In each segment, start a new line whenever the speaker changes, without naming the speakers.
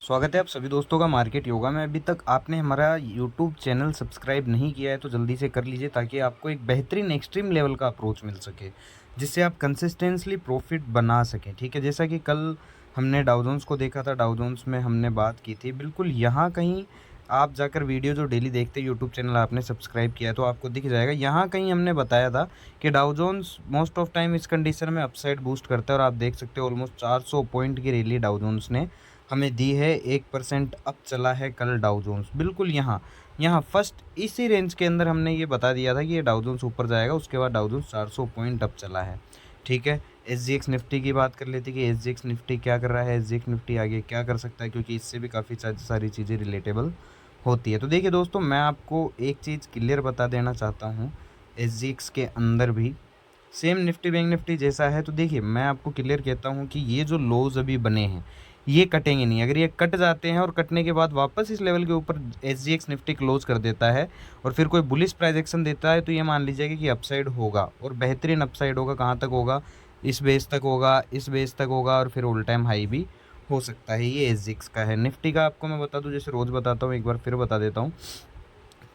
स्वागत है आप सभी दोस्तों का मार्केट योगा में। अभी तक आपने हमारा यूट्यूब चैनल सब्सक्राइब नहीं किया है तो जल्दी से कर लीजिए, ताकि आपको एक बेहतरीन एक्सट्रीम लेवल का अप्रोच मिल सके, जिससे आप कंसिस्टेंटली प्रॉफिट बना सकें। ठीक है, जैसा कि कल हमने डाउ जोन्स को देखा था, डाउ जोन्स में हमने बात की थी, बिल्कुल यहाँ कहीं आप जाकर वीडियो जो डेली देखते हैं, यूट्यूब चैनल आपने सब्सक्राइब किया है तो आपको दिख जाएगा। यहाँ कहीं हमने बताया था कि Dow Jones most of time इस कंडीशन में अपसाइड बूस्ट करता है, और आप देख सकते हो ऑलमोस्ट 400 पॉइंट की रैली डाउ जोन्स ने हमें दी है। 1% अप चला है कल डाउ जोन्स, बिल्कुल यहाँ यहाँ फर्स्ट इसी रेंज के अंदर हमने ये बता दिया था कि ये डाउ जोन्स ऊपर जाएगा। उसके बाद डाउ जोन्स 400 पॉइंट अप चला है। ठीक है, SGX निफ्टी की बात कर लेते कि SGX निफ्टी क्या कर रहा है, SGX निफ्टी आगे क्या कर सकता है, क्योंकि इससे भी काफ़ी सारी चीज़ें रिलेटेबल होती है। तो देखिए दोस्तों, मैं आपको एक चीज़ क्लियर बता देना चाहता हूँ, SGX के अंदर भी सेम निफ्टी बैंक निफ्टी जैसा है। तो देखिए, मैं आपको क्लियर कहता हूँ कि ये जो लोज अभी बने हैं ये कटेंगे नहीं। अगर ये कट जाते हैं और कटने के बाद वापस इस लेवल के ऊपर SGX निफ्टी क्लोज कर देता है और फिर कोई बुलिश प्राइजेक्शन देता है, तो ये मान लीजिएगा कि अपसाइड होगा, और बेहतरीन अपसाइड होगा। कहाँ तक होगा? इस बेस तक होगा, इस बेस तक होगा, और फिर ऑल टाइम हाई भी हो सकता है। ये SGX का है। निफ्टी का आपको मैं बता दूं, जैसे रोज़ बताता हूँ, एक बार फिर बता देता हूँ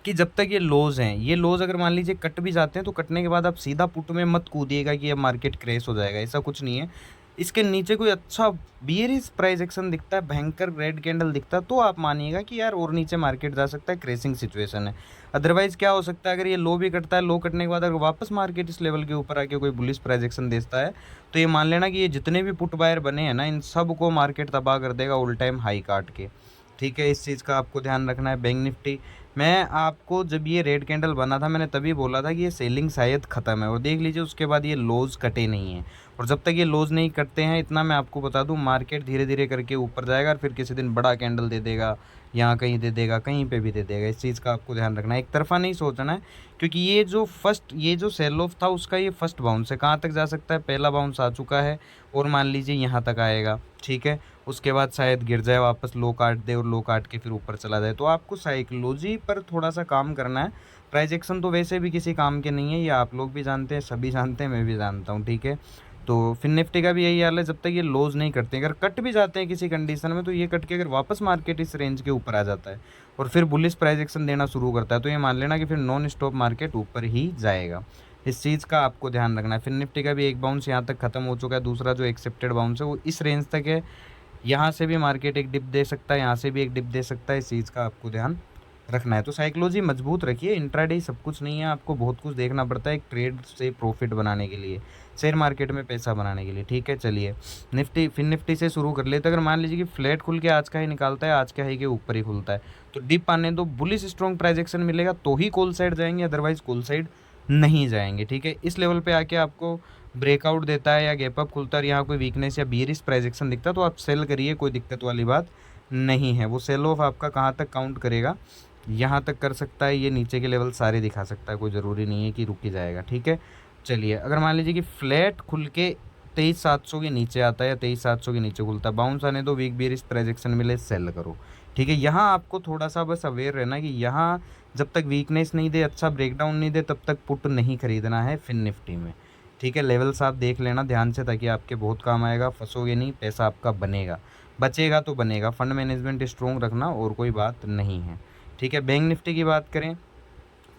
कि जब तक ये लोज हैं, ये लोज अगर मान लीजिए कट भी जाते हैं, तो कटने के बाद आप सीधा पुट में मत कूदिएगा कि अब मार्केट क्रैश हो जाएगा, ऐसा कुछ नहीं है। इसके नीचे कोई अच्छा बियरिश प्राइस एक्शन दिखता है, भयंकर रेड कैंडल दिखता है, तो आप मानिएगा कि यार और नीचे मार्केट जा सकता है, क्रेसिंग सिचुएशन है। अदरवाइज क्या हो सकता है, अगर ये लो भी कटता है, लो कटने के बाद अगर वापस मार्केट इस लेवल के ऊपर आके कोई बुलिश प्राइस एक्शन देता है, तो ये मान लेना कि ये जितने भी पुट बायर बने हैं ना, इन सब को मार्केट तबाह कर देगा ऑल टाइम हाई काट के। ठीक है, इस चीज़ का आपको ध्यान रखना है। बैंक निफ्टी, मैं आपको जब ये रेड कैंडल बना था, मैंने तभी बोला था कि ये सेलिंग शायद ख़त्म है, और देख लीजिए उसके बाद ये लोज कटे नहीं हैं। और जब तक ये लोज नहीं कटते हैं, इतना मैं आपको बता दूं, मार्केट धीरे धीरे करके ऊपर जाएगा, और फिर किसी दिन बड़ा कैंडल दे देगा, यहाँ कहीं दे देगा, कहीं पे भी दे देगा। इस चीज़ का आपको ध्यान रखना है, एक तरफा नहीं सोचना है, क्योंकि ये जो सेल ऑफ था उसका ये फर्स्ट बाउंस है। कहाँ तक जा सकता है? पहला बाउंस आ चुका है, और मान लीजिए यहाँ तक आएगा। ठीक है, उसके बाद शायद गिर जाए, वापस लो काट दे, और लो काट के फिर ऊपर चला जाए। तो आपको साइकोलॉजी पर थोड़ा सा काम करना है। प्राइस एक्शन तो वैसे भी किसी काम के नहीं है, ये आप लोग भी जानते हैं, सभी जानते हैं, मैं भी जानता हूँ। ठीक है, तो फिर निफ्टी का भी यही हाल है, जब तक ये लोज नहीं करते, अगर कट भी जाते हैं किसी कंडीशन में, तो ये कट के अगर वापस मार्केट इस रेंज के ऊपर आ जाता है और फिर बुलिश प्राइस एक्शन देना शुरू करता है, तो ये मान लेना कि फिर नॉन स्टॉप मार्केट ऊपर ही जाएगा। इस चीज़ का आपको ध्यान रखना है। फिर निफ्टी का भी एक बाउंस यहाँ तक खत्म हो चुका है, दूसरा जो एक्सेप्टेड बाउंस है वो इस रेंज तक है। यहाँ से भी मार्केट एक डिप दे सकता है, यहाँ से भी एक डिप दे सकता है। इस चीज़ का आपको ध्यान रखना है। तो साइकोलॉजी मजबूत रखिए, इंट्राडे सब कुछ नहीं है, आपको बहुत कुछ देखना पड़ता है एक ट्रेड से प्रॉफिट बनाने के लिए, शेयर मार्केट में पैसा बनाने के लिए। ठीक है, चलिए निफ्टी, फिर निफ्टी से शुरू कर लेते। अगर मान लीजिए कि फ्लैट खुल के आज का ही निकालता है, आज के हाई के ऊपर ही खुलता है, तो डिप आने दो, बुलिश स्ट्रॉन्ग प्राइजेक्शन मिलेगा तो ही कॉल साइड जाएंगे, अदरवाइज कॉल साइड नहीं जाएंगे। ठीक है, इस लेवल पे आके आपको ब्रेकआउट देता है या गैप अप खुलता है, यहाँ कोई वीकनेस या बियरिश प्राइजेक्शन दिखता है, तो आप सेल करिए, कोई दिक्कत वाली बात नहीं है। वो सेल ऑफ आपका कहाँ तक काउंट करेगा? यहाँ तक कर सकता है, ये नीचे के लेवल सारे दिखा सकता है, कोई ज़रूरी नहीं है कि रुक ही जाएगा। ठीक है, चलिए अगर मान लीजिए कि फ्लैट खुल के 23,700 के नीचे आता है या 23,700 के नीचे खुलता है, बाउंस आने दो, वीक बियरिश प्राइजेक्शन मिले, सेल करो। ठीक है, यहाँ आपको थोड़ा सा बस अवेयर रहना कि यहाँ जब तक वीकनेस नहीं दे, अच्छा ब्रेकडाउन नहीं दे, तब तक पुट नहीं खरीदना है फिन निफ्टी में। ठीक है, लेवल्स आप देख लेना ध्यान से, ताकि आपके बहुत काम आएगा, फंसोगे नहीं, पैसा आपका बनेगा, बचेगा तो बनेगा। फंड मैनेजमेंट स्ट्रॉन्ग रखना, और कोई बात नहीं है। ठीक है, बैंक निफ्टी की बात करें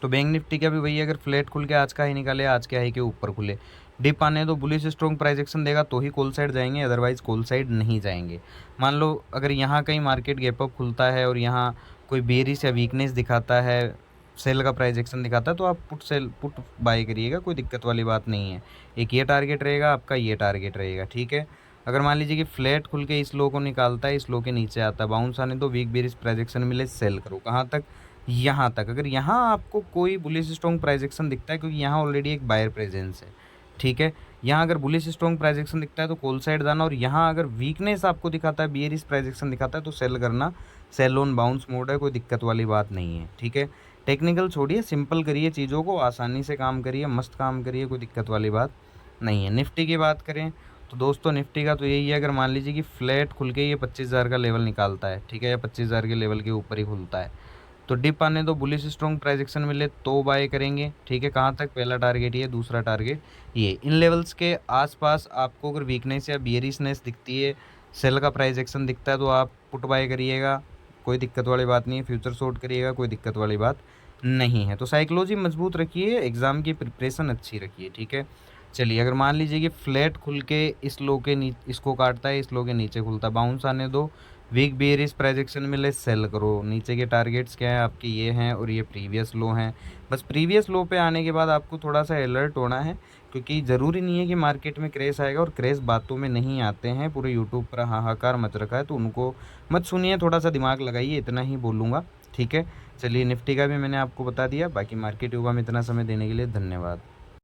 तो बैंक निफ्टी का भी वही, अगर फ्लैट खुल के आज का ही निकाले, आज के हाई के ऊपर खुले, डिप आने तो बुलिश स्ट्रॉन्ग प्राइस एक्शन देगा तो ही कॉल साइड जाएंगे, अदरवाइज कॉल साइड नहीं जाएंगे। मान लो अगर यहाँ कहीं मार्केट गैप अप खुलता है और यहाँ कोई बेरिश या वीकनेस दिखाता है, सेल का प्राइस एक्शन दिखाता है, तो आप पुट बाय करिएगा, कोई दिक्कत वाली बात नहीं है। एक ये टारगेट रहेगा आपका, ये टारगेट रहेगा। ठीक है, अगर मान लीजिए कि फ्लैट खुल के इस लो को निकालता है, इस लो के नीचे आता है, बाउंस आने तो वीक बेरिश प्राइस एक्शन मिले, सेल करो। कहाँ तक? यहाँ तक। अगर यहाँ आपको कोई बुलिश स्ट्रॉन्ग प्राइस एक्शन दिखता है, क्योंकि यहाँ ऑलरेडी एक बायर प्रेजेंस है। ठीक है, यहाँ अगर बुलिश स्ट्रॉन्ग प्राइस एक्शन दिखता है तो कॉल साइड जाना, और यहाँ अगर वीकनेस आपको दिखाता है, बियरिश प्राइस एक्शन दिखाता है, तो सेल करना। सेल ऑन बाउंस मोड है, कोई दिक्कत वाली बात नहीं है। ठीक है, टेक्निकल छोड़िए, सिंपल करिए चीज़ों को, आसानी से काम करिए, मस्त काम करिए, कोई दिक्कत वाली बात नहीं है। निफ्टी की बात करें तो दोस्तों, निफ्टी का तो यही है, अगर मान लीजिए कि फ्लैट खुल के ये 25,000 का लेवल निकालता है, ठीक है, या 25,000 के लेवल के ऊपर ही खुलता है, तो डिप आने दो, बुलिश स्ट्रॉन्ग प्राइस एक्शन मिले तो बाय करेंगे। ठीक है, कहाँ तक? पहला टारगेट ये, दूसरा टारगेट ये। इन लेवल्स के आसपास आपको अगर वीकनेस या बियरिशनेस दिखती है, सेल का प्राइस एक्शन दिखता है, तो आप पुट बाय करिएगा, कोई दिक्कत वाली बात नहीं है, फ्यूचर शॉर्ट करिएगा, कोई दिक्कत वाली बात नहीं है। तो साइकोलॉजी मजबूत रखिए, एग्ज़ाम की प्रिपरेशन अच्छी रखिए, ठीक है। चलिए, अगर मान लीजिए कि फ्लैट खुल के इस लो के इसको काटता है, इस लो के नीचे खुलता है, बाउंस आने दो, वीक बेयरिश प्रोजेक्शन मिले, सेल करो। नीचे के टारगेट्स क्या है आपके, ये हैं और ये प्रीवियस लो हैं। बस प्रीवियस लो पे आने के बाद आपको थोड़ा सा अलर्ट होना है, क्योंकि ज़रूरी नहीं है कि मार्केट में क्रैश आएगा, और क्रैश बातों में नहीं आते हैं। पूरे यूट्यूब पर हाहाकार मच रखा है, तो उनको मत सुनिए, थोड़ा सा दिमाग लगाइए, इतना ही बोलूँगा, ठीक है। चलिए, निफ्टी का भी मैंने आपको बता दिया। बाकी मार्केट योगा में इतना समय देने के लिए धन्यवाद।